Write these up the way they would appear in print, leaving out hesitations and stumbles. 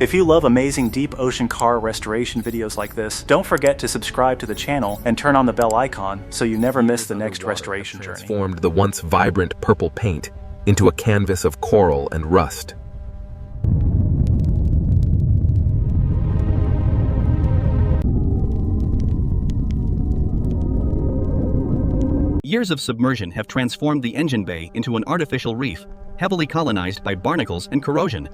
If you love amazing deep ocean car restoration videos like this, don't forget to subscribe to the channel and turn on the bell icon so you never miss the next restoration journey. Transformed the once vibrant purple paint into a canvas of coral and rust. Years of submersion have transformed the engine bay into an artificial reef, heavily colonized by barnacles and corrosion.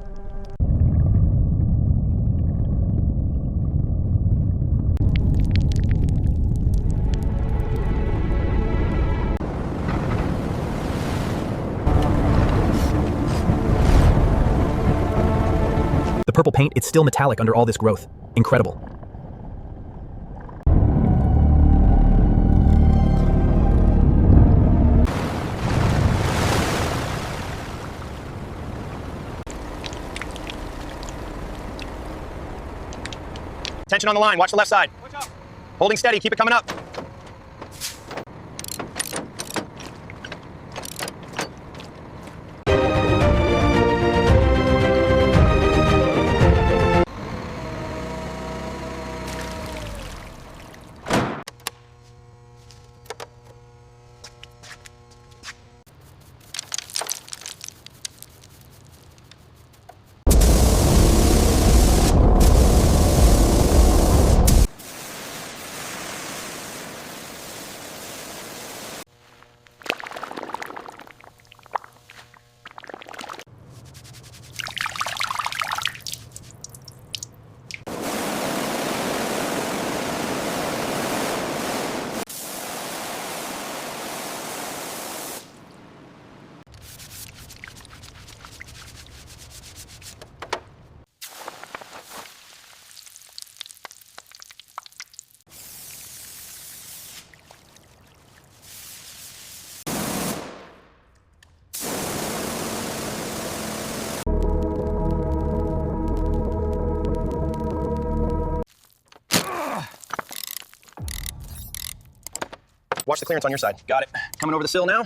The purple paint, it's still metallic under all this growth. Incredible. Tension on the line, watch the left side. Holding steady, keep it coming up. Watch the clearance on your side. Got it. Coming over the sill now.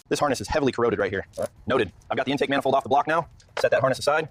This harness is heavily corroded right here. Noted. I've got the intake manifold off the block now. Set that harness aside.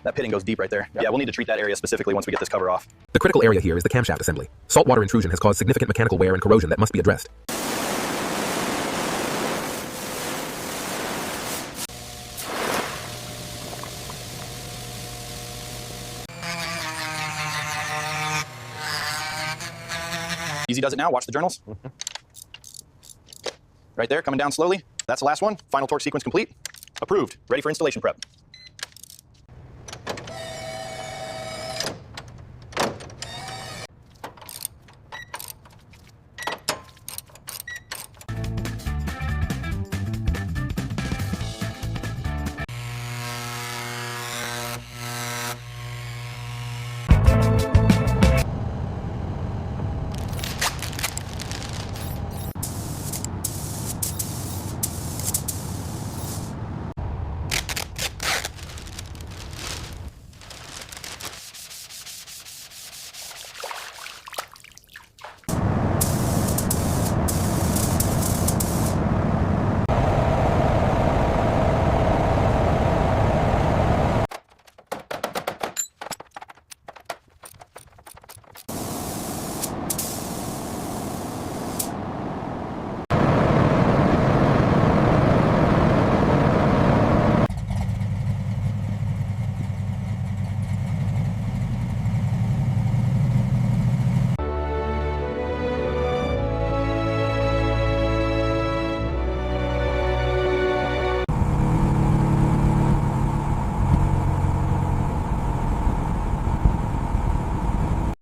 That pitting goes deep right there. Yeah, we'll need to treat that area specifically once we get this cover off. The critical area here is the camshaft assembly. Saltwater intrusion has caused significant mechanical wear and corrosion that must be addressed. Easy does it now. Watch the journals. Right there, coming down slowly. That's the last one. Final torque sequence complete. Approved. Ready for installation prep.